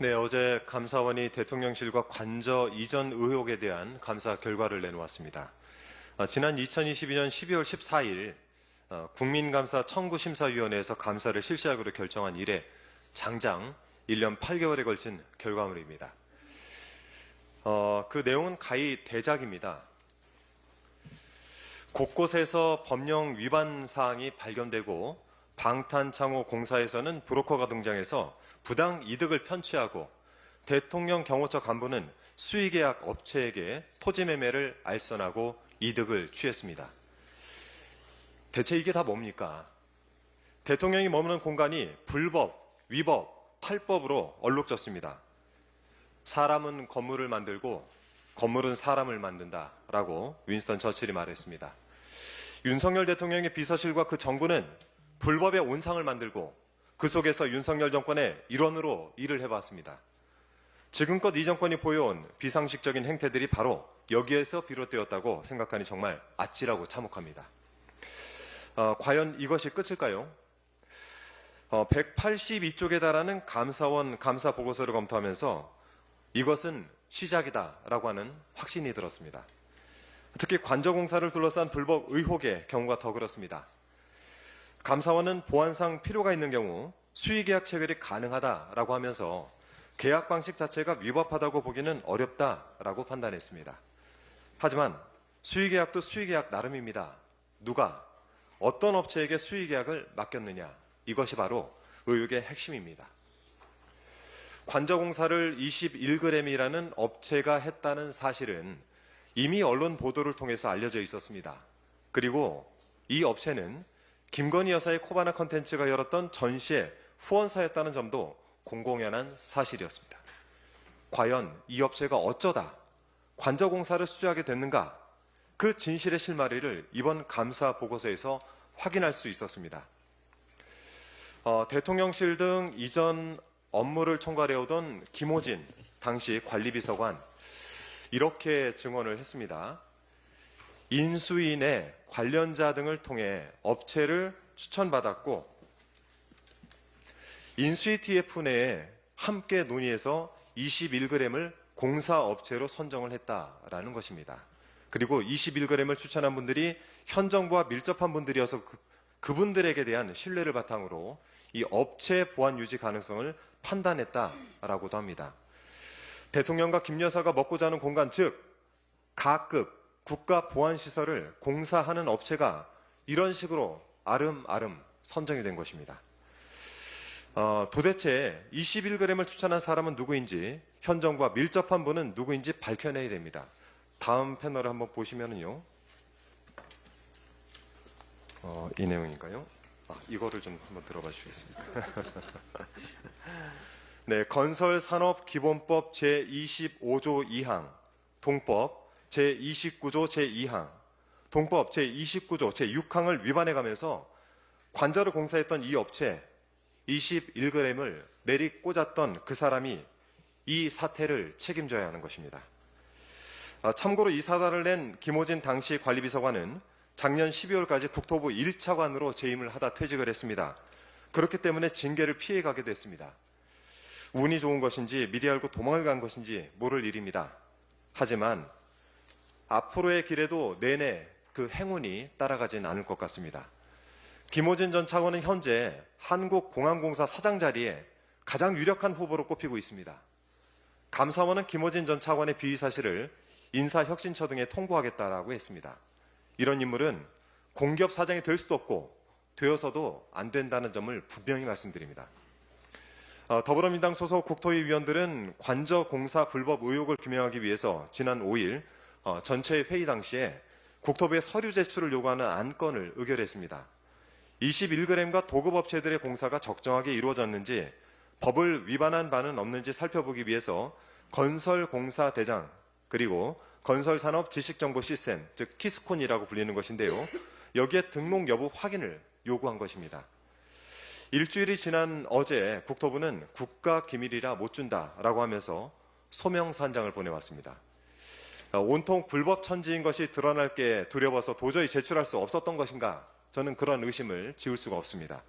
네, 어제 감사원이 대통령실과 관저 이전 의혹에 대한 감사 결과를 내놓았습니다. 지난 2022년 12월 14일 국민감사 청구심사위원회에서 감사를 실시하기로 결정한 이래 장장 1년 8개월에 걸친 결과물입니다. 그 내용은 가히 대작입니다. 곳곳에서 법령 위반 사항이 발견되고 방탄창호 공사에서는 브로커가 등장해서 부당 이득을 편취하고 대통령 경호처 간부는 수의계약 업체에게 토지 매매를 알선하고 이득을 취했습니다. 대체 이게 다 뭡니까? 대통령이 머무는 공간이 불법, 위법, 탈법으로 얼룩졌습니다. 사람은 건물을 만들고 건물은 사람을 만든다라고 윈스턴 처칠이 말했습니다. 윤석열 대통령의 비서실과 그 정부는 불법의 온상을 만들고 그 속에서 윤석열 정권의 일원으로 일을 해왔습니다. 지금껏 이 정권이 보여온 비상식적인 행태들이 바로 여기에서 비롯되었다고 생각하니 정말 아찔하고 참혹합니다. 과연 이것이 끝일까요? 182쪽에 달하는 감사원 감사 보고서를 검토하면서 이것은 시작이다라고 하는 확신이 들었습니다. 특히 관저공사를 둘러싼 불법 의혹의 경우가 더 그렇습니다. 감사원은 보안상 필요가 있는 경우 수의계약 체결이 가능하다라고 하면서 계약 방식 자체가 위법하다고 보기는 어렵다라고 판단했습니다. 하지만 수의계약도 수의계약 나름입니다. 누가 어떤 업체에게 수의계약을 맡겼느냐, 이것이 바로 의혹의 핵심입니다. 관저공사를 21g이라는 업체가 했다는 사실은 이미 언론 보도를 통해서 알려져 있었습니다. 그리고 이 업체는 김건희 여사의 코바나 컨텐츠가 열었던 전시의 후원사였다는 점도 공공연한 사실이었습니다. 과연 이 업체가 어쩌다 관저공사를 수주하게 됐는가? 그 진실의 실마리를 이번 감사 보고서에서 확인할 수 있었습니다. 대통령실 등 이전 업무를 총괄해오던 김호진 당시 관리비서관 이렇게 증언을 했습니다. 인수인의 관련자 등을 통해 업체를 추천받았고 인수위 TF 내에 함께 논의해서 21g을 공사업체로 선정을 했다라는 것입니다. 그리고 21g을 추천한 분들이 현 정부와 밀접한 분들이어서 그분들에게 대한 신뢰를 바탕으로 이 업체 보안 유지 가능성을 판단했다라고도 합니다. 대통령과 김 여사가 먹고 자는 공간, 즉 가급 국가보안시설을 공사하는 업체가 이런 식으로 아름아름 선정이 된 것입니다. 도대체 21g을 추천한 사람은 누구인지, 현 정부와 밀접한 분은 누구인지 밝혀내야 됩니다. 다음 패널을 한번 보시면은요. 이 내용인가요? 이거를 좀 한번 들어봐 주시겠습니까? 네, 건설산업기본법 제25조 2항, 동법 제29조 제2항, 동법 제29조 제6항을 위반해 가면서 관저를 공사했던 이 업체 21g을 내리 꽂았던 그 사람이 이 사태를 책임져야 하는 것입니다. 참고로 이 사단을 낸 김호진 당시 관리비서관은 작년 12월까지 국토부 1차관으로 재임을 하다 퇴직을 했습니다. 그렇기 때문에 징계를 피해가게 됐습니다. 운이 좋은 것인지 미리 알고 도망을 간 것인지 모를 일입니다. 하지만 앞으로의 길에도 내내 그 행운이 따라가진 않을 것 같습니다. 김호진 전 차관은 현재 한국공항공사 사장 자리에 가장 유력한 후보로 꼽히고 있습니다. 감사원은 김호진 전 차관의 비위 사실을 인사혁신처 등에 통보하겠다라고 했습니다. 이런 인물은 공기업 사장이 될 수도 없고 되어서도 안 된다는 점을 분명히 말씀드립니다. 더불어민주당 소속 국토위 위원들은 관저공사 불법 의혹을 규명하기 위해서 지난 5일 전체 회의 당시에 국토부에 서류 제출을 요구하는 안건을 의결했습니다. 21g과 도급업체들의 공사가 적정하게 이루어졌는지 법을 위반한 바는 없는지 살펴보기 위해서 건설공사대장 그리고 건설산업지식정보시스템, 즉 키스콘이라고 불리는 것인데요. 여기에 등록 여부 확인을 요구한 것입니다. 일주일이 지난 어제 국토부는 국가기밀이라 못 준다라고 하면서 소명산장을 보내왔습니다. 온통 불법 천지인 것이 드러날 게 두려워서 도저히 제출할 수 없었던 것인가? 저는 그런 의심을 지울 수가 없습니다.